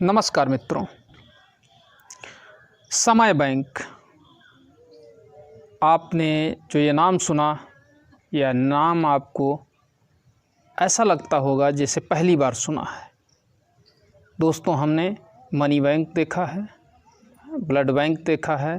नमस्कार मित्रों। समय बैंक, आपने जो ये नाम सुना, यह नाम आपको ऐसा लगता होगा जैसे पहली बार सुना है। दोस्तों, हमने मनी बैंक देखा है, ब्लड बैंक देखा है,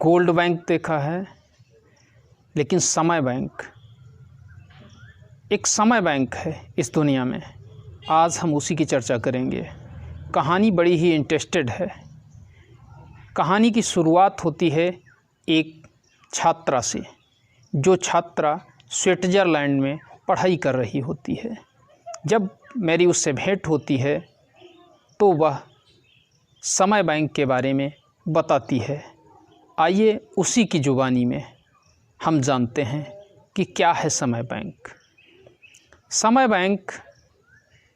गोल्ड बैंक देखा है, लेकिन समय बैंक, एक समय बैंक है इस दुनिया में। आज हम उसी की चर्चा करेंगे। कहानी बड़ी ही इंटरेस्टेड है। कहानी की शुरुआत होती है एक छात्रा से, जो छात्रा स्विट्ज़रलैंड में पढ़ाई कर रही होती है। जब मेरी उससे भेंट होती है तो वह समय बैंक के बारे में बताती है। आइए उसी की ज़ुबानी में हम जानते हैं कि क्या है समय बैंक। समय बैंक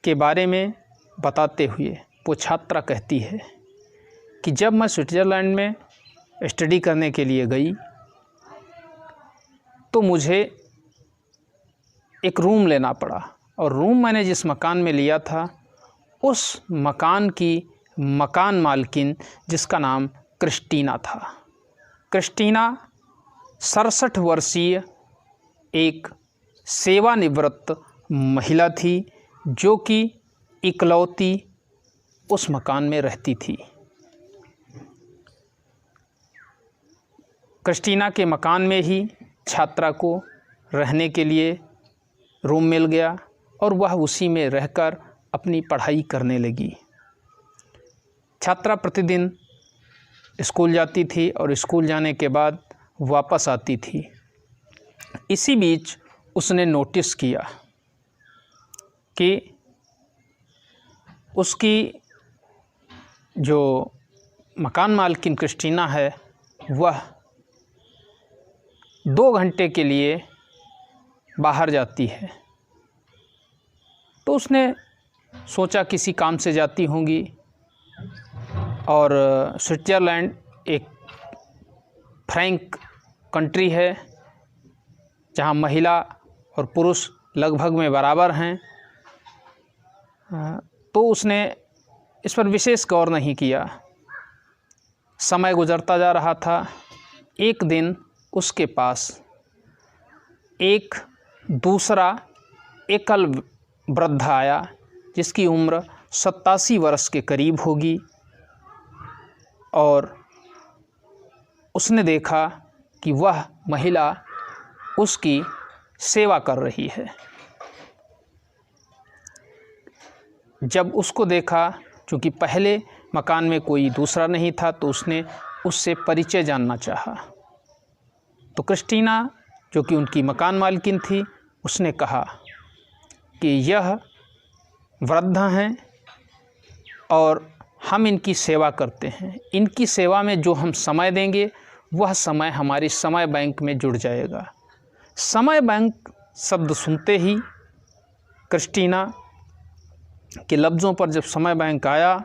के बारे में बताते हुए वो छात्रा कहती है कि जब मैं स्विट्ज़रलैंड में स्टडी करने के लिए गई तो मुझे एक रूम लेना पड़ा, और रूम मैंने जिस मकान में लिया था उस मकान की मकान मालकिन, जिसका नाम क्रिस्टीना था। क्रिस्टीना 67 वर्षीय एक सेवानिवृत्त महिला थी, जो कि इकलौती उस मकान में रहती थी। क्रिस्टीना के मकान में ही छात्रा को रहने के लिए रूम मिल गया और वह उसी में रहकर अपनी पढ़ाई करने लगी। छात्रा प्रतिदिन स्कूल जाती थी और स्कूल जाने के बाद वापस आती थी। इसी बीच उसने नोटिस किया कि उसकी जो मकान मालकिन क्रिस्टीना है, वह 2 घंटे के लिए बाहर जाती है। तो उसने सोचा किसी काम से जाती होंगी, और स्विट्ज़रलैंड एक फ्रैंक कंट्री है जहाँ महिला और पुरुष लगभग में बराबर हैं। तो उसने इस पर विशेष गौर नहीं किया। समय गुजरता जा रहा था। एक दिन उसके पास एक दूसरा एकल वृद्ध आया, जिसकी उम्र 87 वर्ष के करीब होगी, और उसने देखा कि वह महिला उसकी सेवा कर रही है। जब उसको देखा, चूँकि पहले मकान में कोई दूसरा नहीं था, तो उसने उससे परिचय जानना चाहा। तो क्रिस्टीना, जो कि उनकी मकान मालकिन थी, उसने कहा कि यह वृद्ध हैं और हम इनकी सेवा करते हैं। इनकी सेवा में जो हम समय देंगे वह समय हमारी समय बैंक में जुड़ जाएगा। समय बैंक शब्द सुनते ही क्रिस्टीना के लफ्ज़ों पर जब समय बैंक आया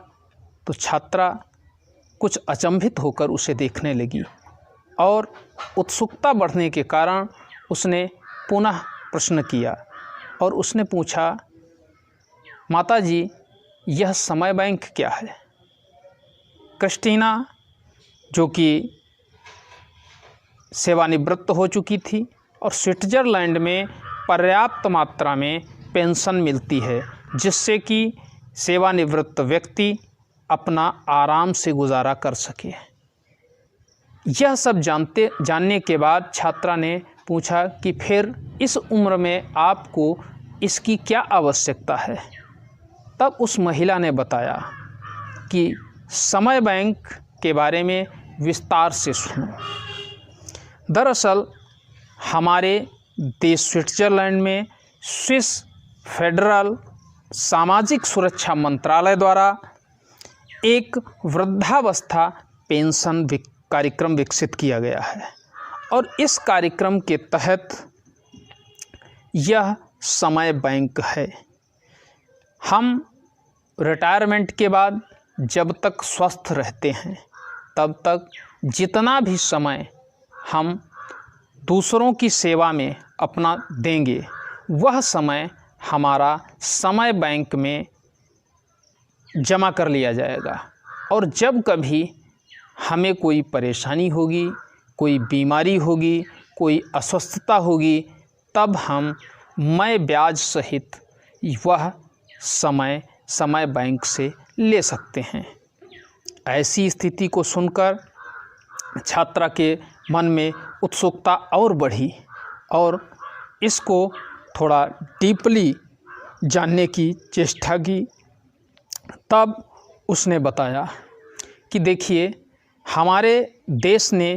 तो छात्रा कुछ अचंभित होकर उसे देखने लगी, और उत्सुकता बढ़ने के कारण उसने पुनः प्रश्न किया और उसने पूछा, माताजी, यह समय बैंक क्या है? क्रिस्टीना, जो कि सेवानिवृत्त हो चुकी थी और स्विट्ज़रलैंड में पर्याप्त मात्रा में पेंशन मिलती है, जिससे कि सेवानिवृत्त व्यक्ति अपना आराम से गुजारा कर सके, यह सब जानने के बाद छात्रा ने पूछा कि फिर इस उम्र में आपको इसकी क्या आवश्यकता है? तब उस महिला ने बताया कि समय बैंक के बारे में विस्तार से सुनो। दरअसल हमारे देश स्विट्ज़रलैंड में स्विस फेडरल सामाजिक सुरक्षा मंत्रालय द्वारा एक वृद्धावस्था पेंशन कार्यक्रम विकसित किया गया है, और इस कार्यक्रम के तहत यह समय बैंक है। हम रिटायरमेंट के बाद जब तक स्वस्थ रहते हैं तब तक जितना भी समय हम दूसरों की सेवा में अपना देंगे, वह समय हमारा समय बैंक में जमा कर लिया जाएगा। और जब कभी हमें कोई परेशानी होगी, कोई बीमारी होगी, कोई अस्वस्थता होगी, तब हम मैं ब्याज सहित वह समय बैंक से ले सकते हैं। ऐसी स्थिति को सुनकर छात्रा के मन में उत्सुकता और बढ़ी और इसको थोड़ा डीपली जानने की चेष्टा की। तब उसने बताया कि देखिए, हमारे देश ने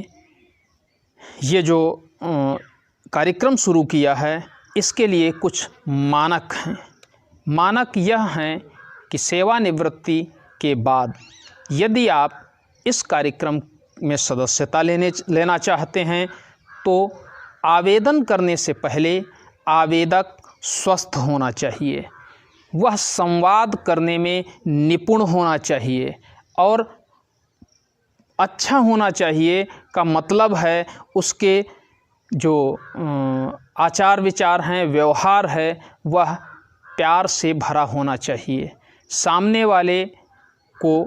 ये जो कार्यक्रम शुरू किया है, इसके लिए कुछ मानक हैं। मानक यह हैं कि सेवानिवृत्ति के बाद यदि आप इस कार्यक्रम में सदस्यता लेना चाहते हैं तो आवेदन करने से पहले आवेदक स्वस्थ होना चाहिए, वह संवाद करने में निपुण होना चाहिए और अच्छा होना चाहिए का मतलब है उसके जो आचार विचार हैं, व्यवहार है, वह प्यार से भरा होना चाहिए। सामने वाले को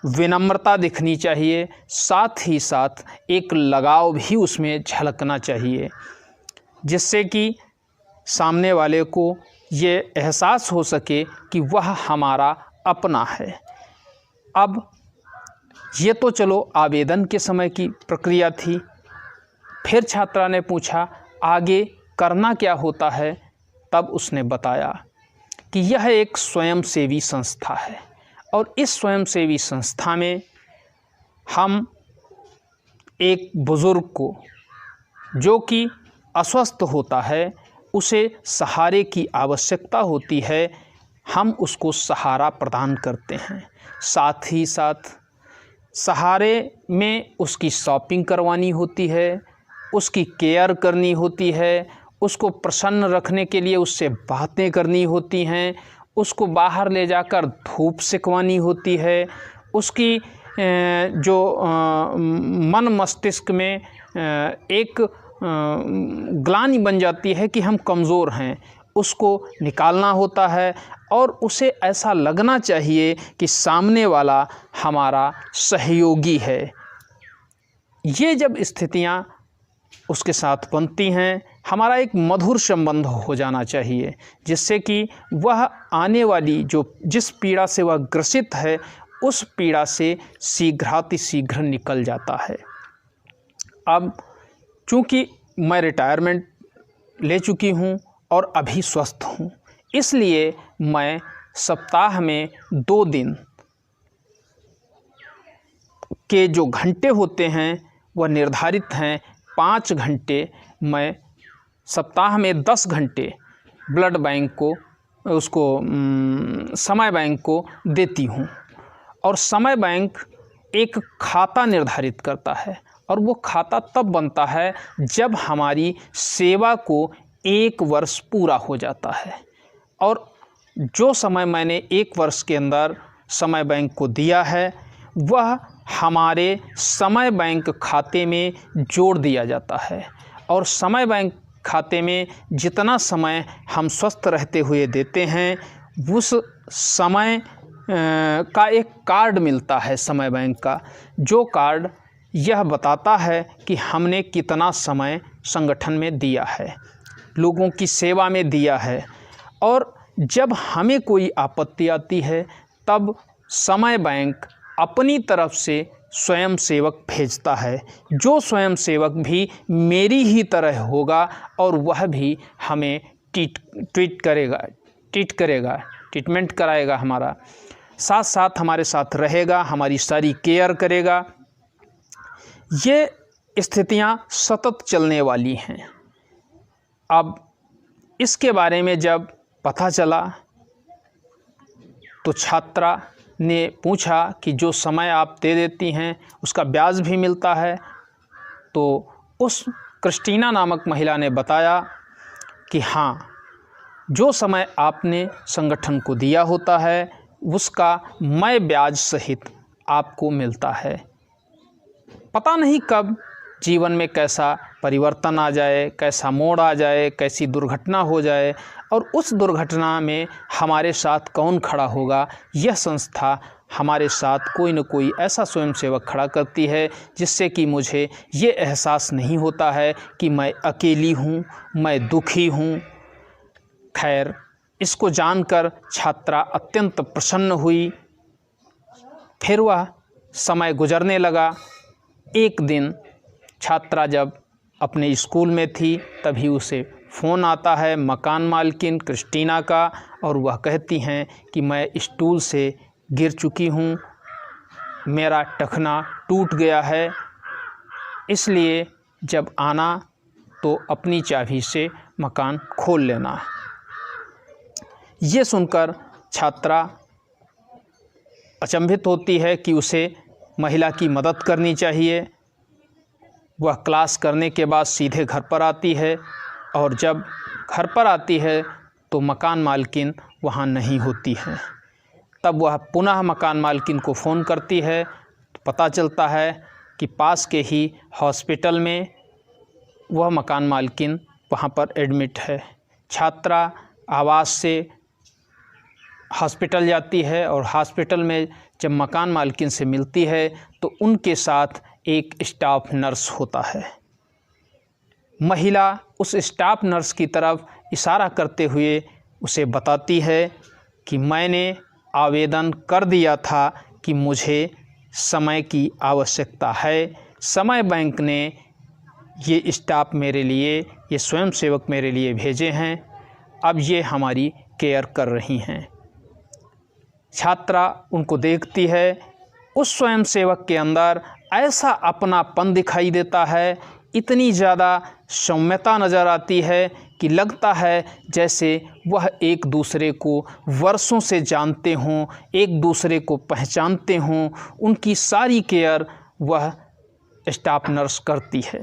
विनम्रता दिखनी चाहिए, साथ ही साथ एक लगाव भी उसमें झलकना चाहिए, जिससे कि सामने वाले को ये एहसास हो सके कि वह हमारा अपना है। अब ये तो चलो आवेदन के समय की प्रक्रिया थी। फिर छात्रा ने पूछा आगे करना क्या होता है। तब उसने बताया कि यह एक स्वयंसेवी संस्था है और इस स्वयंसेवी संस्था में हम एक बुज़ुर्ग को जो कि अस्वस्थ होता है, उसे सहारे की आवश्यकता होती है, हम उसको सहारा प्रदान करते हैं। साथ ही साथ सहारे में उसकी शॉपिंग करवानी होती है, उसकी केयर करनी होती है, उसको प्रसन्न रखने के लिए उससे बातें करनी होती हैं, उसको बाहर ले जाकर धूप सेकवानी होती है, उसकी जो मन मस्तिष्क में एक ग्लानि बन जाती है कि हम कमज़ोर हैं, उसको निकालना होता है और उसे ऐसा लगना चाहिए कि सामने वाला हमारा सहयोगी है। ये जब स्थितियाँ उसके साथ बनती हैं, हमारा एक मधुर संबंध हो जाना चाहिए, जिससे कि वह आने वाली जिस पीड़ा से वह ग्रसित है, उस पीड़ा से शीघ्रातिशीघ्र निकल जाता है। अब चूँकि मैं रिटायरमेंट ले चुकी हूँ और अभी स्वस्थ हूँ, इसलिए मैं सप्ताह में 2 दिन के जो घंटे होते हैं वह निर्धारित हैं। 5 घंटे मैं सप्ताह में 10 घंटे ब्लड बैंक को समय बैंक को देती हूँ और समय बैंक एक खाता निर्धारित करता है और वो खाता तब बनता है जब हमारी सेवा को 1 वर्ष पूरा हो जाता है। और जो समय मैंने 1 वर्ष के अंदर समय बैंक को दिया है वह हमारे समय बैंक खाते में जोड़ दिया जाता है और समय बैंक खाते में जितना समय हम स्वस्थ रहते हुए देते हैं, उस समय का एक कार्ड मिलता है समय बैंक का, जो कार्ड यह बताता है कि हमने कितना समय संगठन में दिया है, लोगों की सेवा में दिया है। और जब हमें कोई आपत्ति आती है तब समय बैंक अपनी तरफ से स्वयंसेवक भेजता है, जो स्वयंसेवक भी मेरी ही तरह होगा और वह भी हमें ट्रीटमेंट कराएगा, हमारा साथ साथ हमारे साथ रहेगा, हमारी सारी केयर करेगा। ये स्थितियां सतत चलने वाली हैं। अब इसके बारे में जब पता चला तो छात्रा ने पूछा कि जो समय आप दे देती हैं उसका ब्याज भी मिलता है। तो उस क्रिस्टीना नामक महिला ने बताया कि हाँ, जो समय आपने संगठन को दिया होता है उसका मैं ब्याज सहित आपको मिलता है। पता नहीं कब जीवन में कैसा परिवर्तन आ जाए, कैसा मोड़ आ जाए, कैसी दुर्घटना हो जाए और उस दुर्घटना में हमारे साथ कौन खड़ा होगा, यह संस्था हमारे साथ कोई न कोई ऐसा स्वयंसेवक खड़ा करती है जिससे कि मुझे ये एहसास नहीं होता है कि मैं अकेली हूँ, मैं दुखी हूँ। खैर, इसको जानकर छात्रा अत्यंत प्रसन्न हुई। फिर वह समय गुजरने लगा। एक दिन छात्रा जब अपने स्कूल में थी तभी उसे फ़ोन आता है मकान मालकिन क्रिस्टीना का, और वह कहती हैं कि मैं स्टूल से गिर चुकी हूँ, मेरा टखना टूट गया है, इसलिए जब आना तो अपनी चाबी से मकान खोल लेना। ये सुनकर छात्रा अचंभित होती है कि उसे महिला की मदद करनी चाहिए। वह क्लास करने के बाद सीधे घर पर आती है और जब घर पर आती है तो मकान मालकिन वहाँ नहीं होती हैं। तब वह पुनः मकान मालकिन को फ़ोन करती है तो पता चलता है कि पास के ही हॉस्पिटल में वह मकान मालकिन वहाँ पर एडमिट है। छात्रा आवाज़ से हॉस्पिटल जाती है और हॉस्पिटल में जब मकान मालकिन से मिलती है तो उनके साथ एक स्टाफ नर्स होता है। महिला उस स्टाफ नर्स की तरफ इशारा करते हुए उसे बताती है कि मैंने आवेदन कर दिया था कि मुझे समय की आवश्यकता है, समय बैंक ने ये स्टाफ मेरे लिए, ये स्वयंसेवक मेरे लिए भेजे हैं, अब ये हमारी केयर कर रही हैं। छात्रा उनको देखती है, उस स्वयंसेवक के अंदर ऐसा अपनापन दिखाई देता है, इतनी ज़्यादा सौम्यता नज़र आती है कि लगता है जैसे वह एक दूसरे को वर्षों से जानते हों, एक दूसरे को पहचानते हों। उनकी सारी केयर वह स्टाफ नर्स करती है।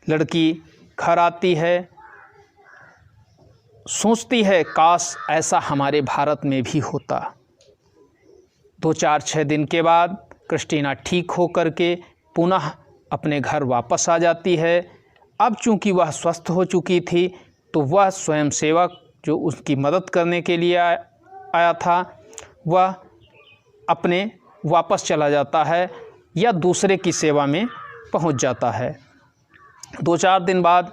लड़की घर आती है, सोचती है काश ऐसा हमारे भारत में भी होता। 2-4-6 दिन के बाद क्रिस्टीना ठीक हो कर के पुनः अपने घर वापस आ जाती है। अब चूंकि वह स्वस्थ हो चुकी थी तो वह स्वयंसेवक जो उसकी मदद करने के लिए आया था वह अपने वापस चला जाता है या दूसरे की सेवा में पहुंच जाता है। 2-4 दिन बाद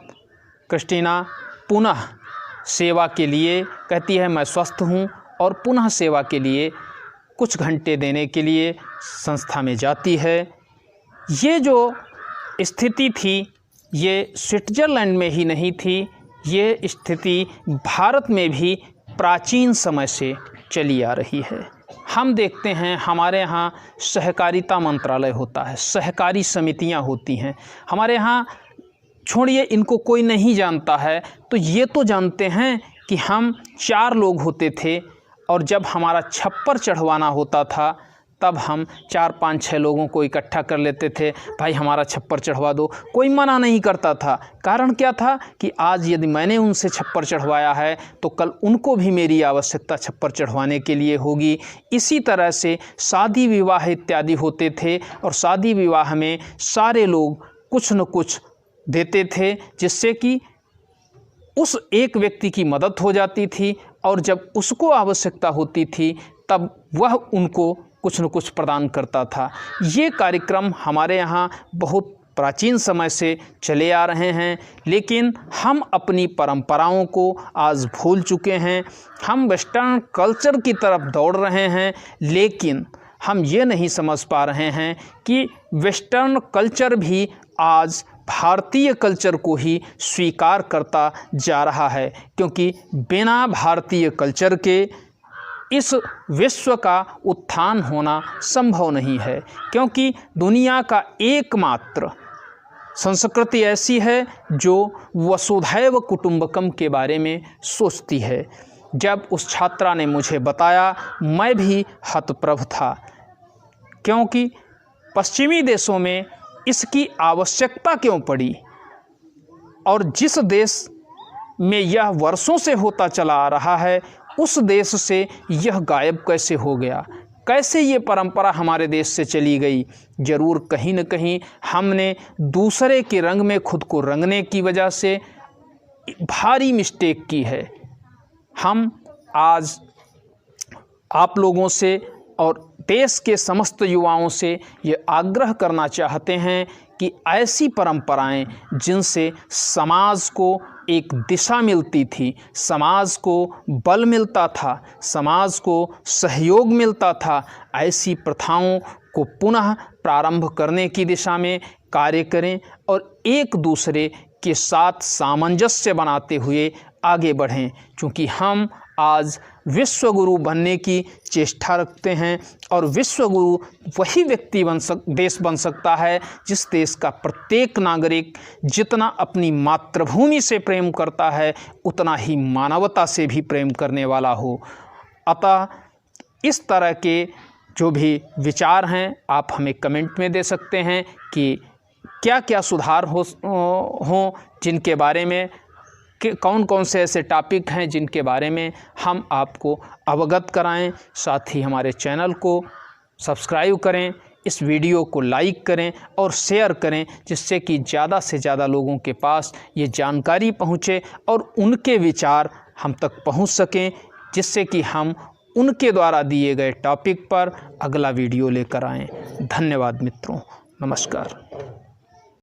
क्रिस्टीना पुनः सेवा के लिए कहती है मैं स्वस्थ हूँ, और पुनः सेवा के लिए कुछ घंटे देने के लिए संस्था में जाती है। ये जो स्थिति थी ये स्विट्ज़रलैंड में ही नहीं थी, ये स्थिति भारत में भी प्राचीन समय से चली आ रही है। हम देखते हैं हमारे यहाँ सहकारिता मंत्रालय होता है, सहकारी समितियाँ होती हैं हमारे यहाँ। छोड़िए इनको कोई नहीं जानता है, तो ये तो जानते हैं कि हम 4 लोग होते थे और जब हमारा छप्पर चढ़वाना होता था तब हम 4-5-6 लोगों को इकट्ठा कर लेते थे, भाई हमारा छप्पर चढ़वा दो। कोई मना नहीं करता था। कारण क्या था कि आज यदि मैंने उनसे छप्पर चढ़वाया है तो कल उनको भी मेरी आवश्यकता छप्पर चढ़वाने के लिए होगी। इसी तरह से शादी विवाह इत्यादि होते थे और शादी विवाह में सारे लोग कुछ न कुछ देते थे जिससे कि उस एक व्यक्ति की मदद हो जाती थी, और जब उसको आवश्यकता होती थी तब वह उनको कुछ न कुछ प्रदान करता था। ये कार्यक्रम हमारे यहाँ बहुत प्राचीन समय से चले आ रहे हैं, लेकिन हम अपनी परंपराओं को आज भूल चुके हैं। हम वेस्टर्न कल्चर की तरफ दौड़ रहे हैं, लेकिन हम ये नहीं समझ पा रहे हैं कि वेस्टर्न कल्चर भी आज भारतीय कल्चर को ही स्वीकार करता जा रहा है, क्योंकि बिना भारतीय कल्चर के इस विश्व का उत्थान होना संभव नहीं है। क्योंकि दुनिया का एकमात्र संस्कृति ऐसी है जो वसुधैव कुटुंबकम के बारे में सोचती है। जब उस छात्रा ने मुझे बताया मैं भी हतप्रभ था, क्योंकि पश्चिमी देशों में इसकी आवश्यकता क्यों पड़ी, और जिस देश में यह वर्षों से होता चला आ रहा है उस देश से यह गायब कैसे हो गया। कैसे ये परंपरा हमारे देश से चली गई? ज़रूर कहीं न कहीं हमने दूसरे के रंग में खुद को रंगने की वजह से भारी मिस्टेक की है। हम आज आप लोगों से और देश के समस्त युवाओं से ये आग्रह करना चाहते हैं कि ऐसी परंपराएं जिनसे समाज को एक दिशा मिलती थी, समाज को बल मिलता था, समाज को सहयोग मिलता था, ऐसी प्रथाओं को पुनः प्रारंभ करने की दिशा में कार्य करें और एक दूसरे के साथ सामंजस्य बनाते हुए आगे बढ़ें। क्योंकि हम आज विश्व गुरु बनने की चेष्टा रखते हैं और विश्व गुरु वही व्यक्ति देश बन सकता है जिस देश का प्रत्येक नागरिक जितना अपनी मातृभूमि से प्रेम करता है उतना ही मानवता से भी प्रेम करने वाला हो। अतः इस तरह के जो भी विचार हैं आप हमें कमेंट में दे सकते हैं कि क्या क्या सुधार हो जिनके बारे में कौन कौन से ऐसे टॉपिक हैं जिनके बारे में हम आपको अवगत कराएं। साथ ही हमारे चैनल को सब्सक्राइब करें, इस वीडियो को लाइक करें और शेयर करें, जिससे कि ज़्यादा से ज़्यादा लोगों के पास ये जानकारी पहुँचे और उनके विचार हम तक पहुँच सकें, जिससे कि हम उनके द्वारा दिए गए टॉपिक पर अगला वीडियो लेकर आएँ। धन्यवाद मित्रों, नमस्कार।